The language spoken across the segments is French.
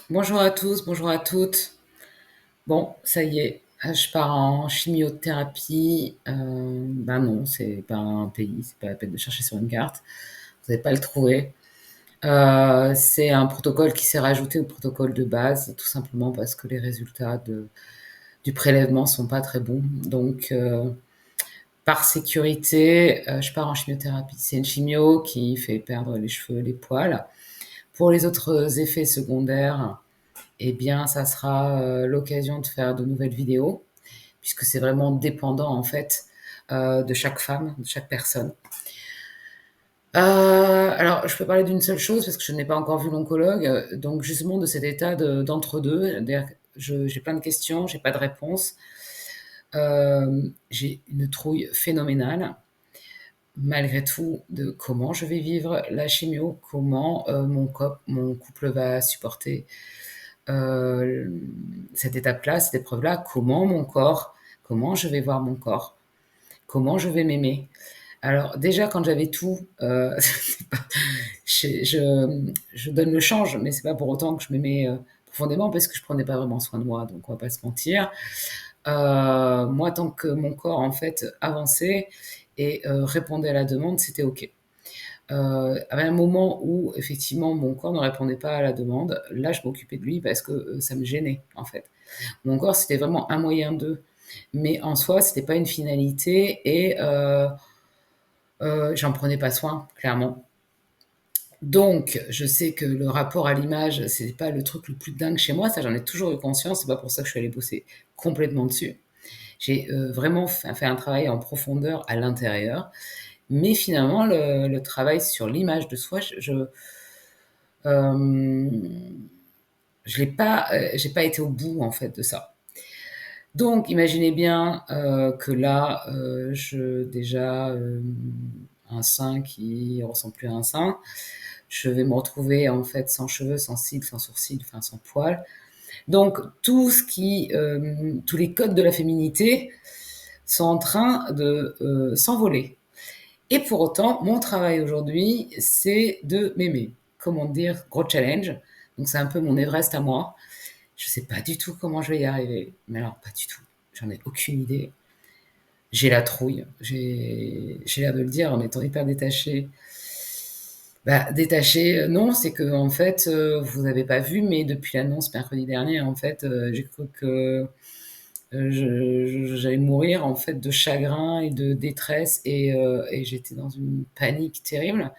Bonjour à tous, bonjour à toutes. Bon, ça y est, je pars en chimiothérapie. Ben non, c'est pas un pays, c'est pas la peine de chercher sur une carte. Vous n'allez pas le trouver. C'est un protocole qui s'est rajouté au protocole de base, tout simplement parce que les résultats du prélèvement sont pas très bons. Donc, par sécurité, je pars en chimiothérapie. C'est une chimio qui fait perdre les cheveux, les poils. Pour les autres effets secondaires, eh bien, ça sera l'occasion de faire de nouvelles vidéos, puisque c'est vraiment dépendant en fait de chaque femme, de chaque personne. Alors, je peux parler d'une seule chose parce que je n'ai pas encore vu l'oncologue, donc justement de cet état d'entre-deux. J'ai plein de questions, j'ai pas de réponse. J'ai une trouille phénoménale, malgré tout, de comment je vais vivre la chimio, comment mon couple va supporter euh, cette étape-là, cette épreuve-là, comment je vais voir mon corps, comment je vais m'aimer. Alors déjà, quand j'avais tout, je donne le change, mais c'est pas pour autant que je m'aimais profondément parce que je prenais pas vraiment soin de moi, donc on va pas se mentir. Moi, tant que mon corps en fait avançait et répondait à la demande, c'était ok. À un moment où effectivement mon corps ne répondait pas à la demande, là je m'occupais de lui parce que ça me gênait en fait. Mon corps c'était vraiment un moyen d'eux, mais en soi c'était pas une finalité et j'en prenais pas soin clairement. Donc je sais que le rapport à l'image c'est pas le truc le plus dingue chez moi, ça j'en ai toujours eu conscience, c'est pas pour ça que je suis allée bosser complètement dessus. J'ai vraiment fait un travail en profondeur à l'intérieur, mais finalement le travail sur l'image de soi, euh, je l'ai pas, j'ai pas été au bout en fait de ça. Donc, imaginez bien que là, déjà un sein qui ressemble plus à un sein, je vais me retrouver en fait sans cheveux, sans cils, sans sourcils, enfin sans poils. Donc, tous les codes de la féminité sont en train de s'envoler. Et pour autant, mon travail aujourd'hui, c'est de m'aimer. Comment dire, gros challenge. Donc, c'est un peu mon Everest à moi. Je sais pas du tout comment je vais y arriver. Mais alors, pas du tout. J'en ai aucune idée. J'ai la trouille. J'ai l'air de le dire en étant hyper détachée. Bah, détachée, non, c'est que en fait, vous avez pas vu, mais depuis l'annonce mercredi dernier, en fait, j'ai cru que j'allais mourir en fait de chagrin et de détresse et j'étais dans une panique terrible.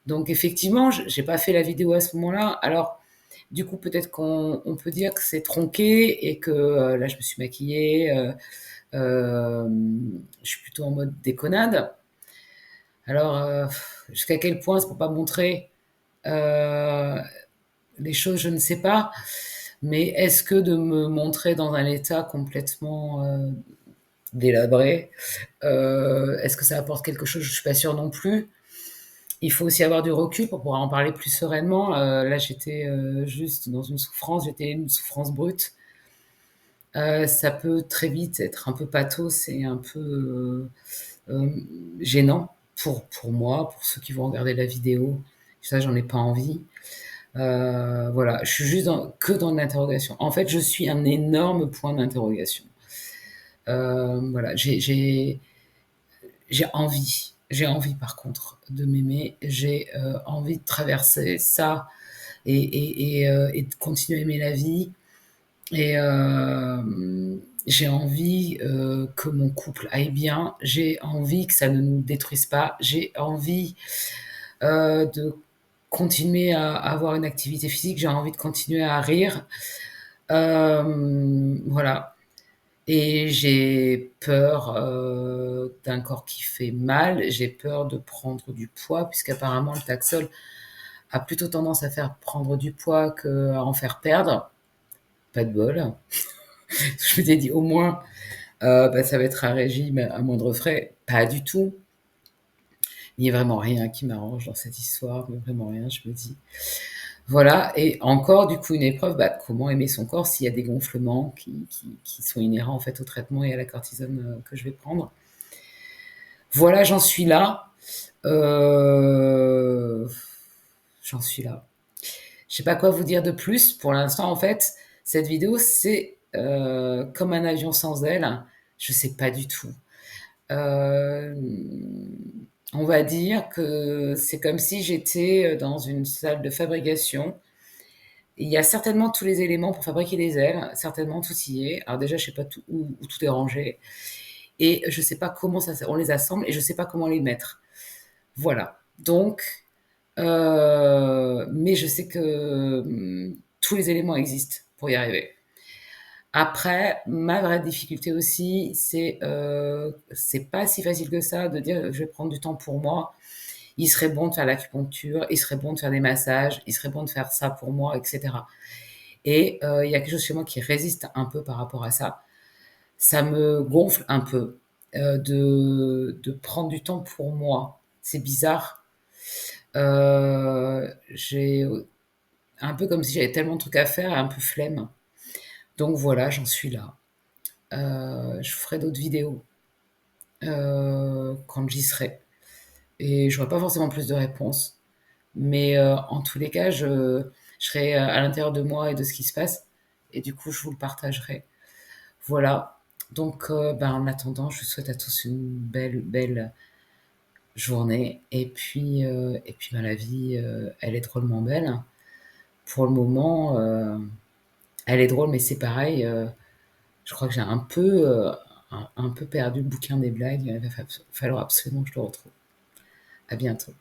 Donc effectivement, j'ai pas fait la vidéo à ce moment-là. Alors du coup, peut-être qu'on peut dire que c'est tronqué et que là, je me suis maquillée. Euh, je suis plutôt en mode déconnade. Alors, jusqu'à quel point c'est pour pas montrer euh, les choses, je ne sais pas. Mais est-ce que de me montrer dans un état complètement délabré, est-ce que ça apporte quelque chose? Je suis pas sûre non plus. Il faut aussi avoir du recul pour pouvoir en parler plus sereinement. Là, j'étais juste dans une souffrance, j'étais une souffrance brute. Ça peut très vite être un peu pathos et un peu gênant pour moi, pour ceux qui vont regarder la vidéo. Ça, j'en ai pas envie. Voilà, je suis juste que dans l'interrogation. En fait, je suis un énorme point d'interrogation. Voilà, j'ai envie. J'ai envie, par contre, de m'aimer. J'ai envie de traverser ça et de continuer à aimer la vie. Et j'ai envie que mon couple aille bien. J'ai envie que ça ne nous détruise pas. J'ai envie de continuer à avoir une activité physique. J'ai envie de continuer à rire. Voilà. Et j'ai peur d'un corps qui fait mal. J'ai peur de prendre du poids, puisqu'apparemment le Taxol a plutôt tendance à faire prendre du poids qu'à en faire perdre. Pas de bol. Je m'étais dit au moins bah, ça va être un régime à moindre frais. Pas du tout. Il n'y a vraiment rien qui m'arrange dans cette histoire, mais vraiment rien, je me dis. Voilà, et encore du coup une épreuve, bah, comment aimer son corps s'il y a des gonflements qui sont inhérents en fait au traitement et à la cortisone que je vais prendre. Voilà, j'en suis là. Euh, J'en suis là. Je sais pas quoi vous dire de plus. Pour l'instant, en fait, cette vidéo, c'est comme un avion sans aile. Je sais pas du tout. Euh, on va dire que c'est comme si j'étais dans une salle de fabrication. Il y a certainement tous les éléments pour fabriquer des ailes, certainement tout y est. Alors déjà, je sais pas où tout est rangé, et je sais pas comment on les assemble, et je sais pas comment les mettre. Voilà. Donc, mais je sais que tous les éléments existent pour y arriver. Après, ma vraie difficulté aussi, c'est pas si facile que ça de dire je vais prendre du temps pour moi. Il serait bon de faire l'acupuncture, il serait bon de faire des massages, il serait bon de faire ça pour moi, etc. Et il y a quelque chose chez moi qui résiste un peu par rapport à ça. Ça me gonfle un peu de prendre du temps pour moi. C'est bizarre. J'ai un peu comme si j'avais tellement de trucs à faire, un peu flemme. Donc voilà, j'en suis là. Je ferai d'autres vidéos quand j'y serai. Et j'aurai pas forcément plus de réponses. Mais en tous les cas, je serai à l'intérieur de moi et de ce qui se passe. Et du coup, je vous le partagerai. Voilà. Donc, ben, en attendant, je vous souhaite à tous une belle journée. Et puis ben, la vie, elle est drôlement belle. Pour le moment, elle est drôle, mais c'est pareil. Je crois que j'ai un peu perdu le bouquin des blagues. Il va falloir absolument que je le retrouve. À bientôt.